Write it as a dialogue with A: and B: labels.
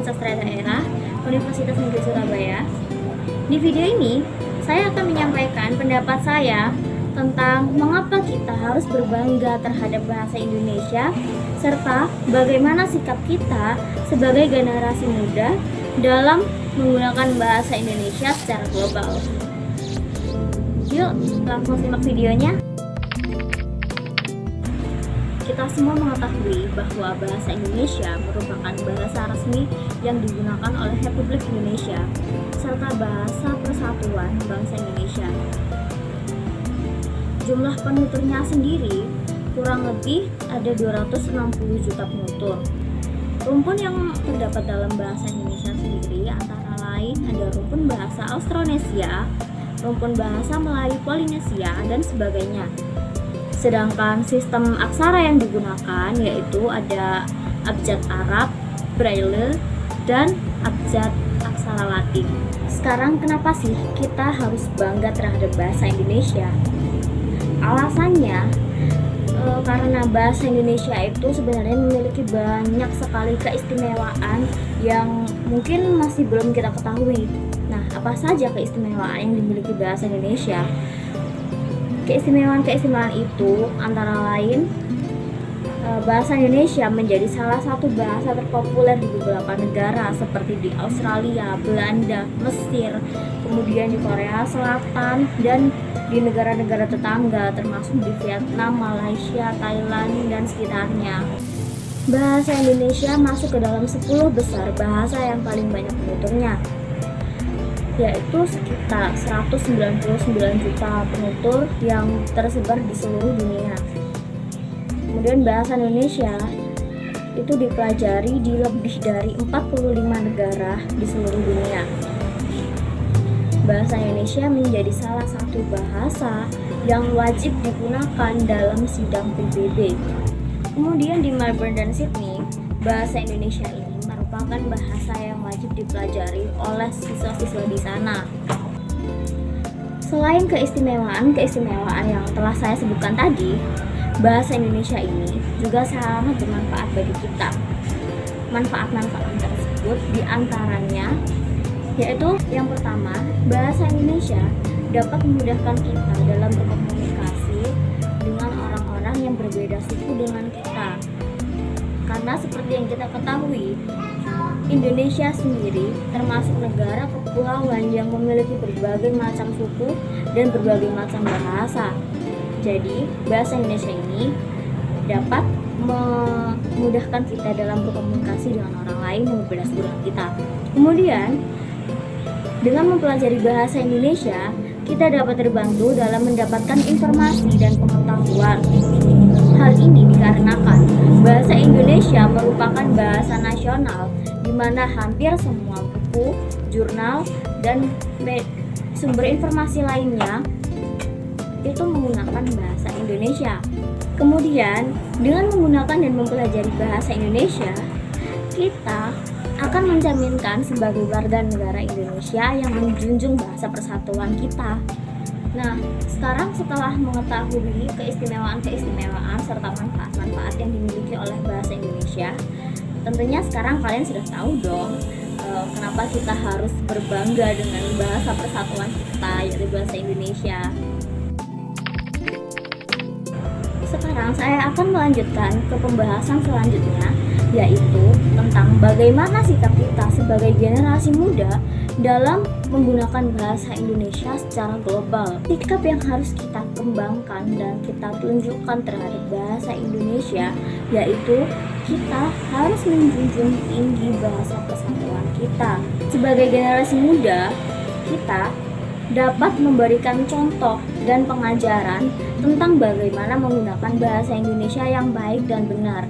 A: Sastra Daerah Universitas Negeri Surabaya. Di video ini, saya akan menyampaikan pendapat saya tentang mengapa kita harus berbangga terhadap bahasa Indonesia, serta bagaimana sikap kita sebagai generasi muda dalam menggunakan bahasa Indonesia secara global. Yuk, langsung simak videonya. Kita semua mengetahui bahwa bahasa Indonesia merupakan bahasa resmi yang digunakan oleh Republik Indonesia, serta bahasa persatuan bangsa Indonesia. Jumlah penuturnya sendiri kurang lebih ada 260 juta penutur. Rumpun yang terdapat dalam bahasa Indonesia sendiri antara lain ada rumpun bahasa Austronesia, rumpun bahasa Melayu Polinesia, dan sebagainya. Sedangkan sistem aksara yang digunakan yaitu ada abjad Arab, Braille, dan abjad aksara Latin. Sekarang kenapa sih kita harus bangga terhadap bahasa Indonesia? Alasannya karena bahasa Indonesia itu sebenarnya memiliki banyak sekali keistimewaan yang mungkin masih belum kita ketahui. Nah, apa saja keistimewaan yang dimiliki bahasa Indonesia? Keistimewaan itu antara lain bahasa Indonesia menjadi salah satu bahasa terpopuler di beberapa negara seperti di Australia, Belanda, Mesir, kemudian di Korea Selatan, dan di negara-negara tetangga termasuk di Vietnam, Malaysia, Thailand, dan sekitarnya. Bahasa Indonesia masuk ke dalam 10 besar bahasa yang paling banyak penuturnya, yaitu sekitar 199 juta penutur yang tersebar di seluruh dunia. Kemudian bahasa Indonesia itu dipelajari di lebih dari 45 negara di seluruh dunia. Bahasa Indonesia menjadi salah satu bahasa yang wajib digunakan dalam sidang PBB. Kemudian di Melbourne dan Sydney, bahasa Indonesia ini merupakan bahasa yang wajib dipelajari oleh siswa-siswa di sana. Selain keistimewaan yang telah saya sebutkan tadi, bahasa Indonesia ini juga sangat bermanfaat bagi kita. Manfaat-manfaat tersebut diantaranya yaitu yang pertama, bahasa Indonesia dapat memudahkan kita dalam berkomunikasi dengan orang-orang yang berbeda suku dengan kita. Karena seperti yang kita ketahui, Indonesia sendiri termasuk negara kepulauan yang memiliki berbagai macam suku dan berbagai macam bahasa. Jadi, bahasa Indonesia ini dapat memudahkan kita dalam berkomunikasi dengan orang lain yang berbeda suku dengan kita. Kemudian, dengan mempelajari bahasa Indonesia, kita dapat terbantu dalam mendapatkan informasi dan pengetahuan. Hal ini dikarenakan bahasa Indonesia merupakan bahasa nasional di mana hampir semua buku, jurnal, dan sumber informasi lainnya itu menggunakan bahasa Indonesia. Kemudian, dengan menggunakan dan mempelajari bahasa Indonesia, kita akan mencerminkan sebagai warga negara Indonesia yang menjunjung bahasa persatuan kita. Nah, sekarang setelah mengetahui keistimewaan serta manfaat-manfaat yang dimiliki oleh bahasa Indonesia, tentunya sekarang kalian sudah tahu dong kenapa kita harus berbangga dengan bahasa persatuan kita, yaitu bahasa Indonesia. Sekarang saya akan melanjutkan ke pembahasan selanjutnya, yaitu tentang bagaimana sikap kita sebagai generasi muda dalam menggunakan bahasa Indonesia secara global. Sikap yang harus kita kembangkan dan kita tunjukkan terhadap bahasa Indonesia yaitu kita harus menjunjung tinggi bahasa persatuan kita. Sebagai generasi muda, kita dapat memberikan contoh dan pengajaran tentang bagaimana menggunakan bahasa Indonesia yang baik dan benar.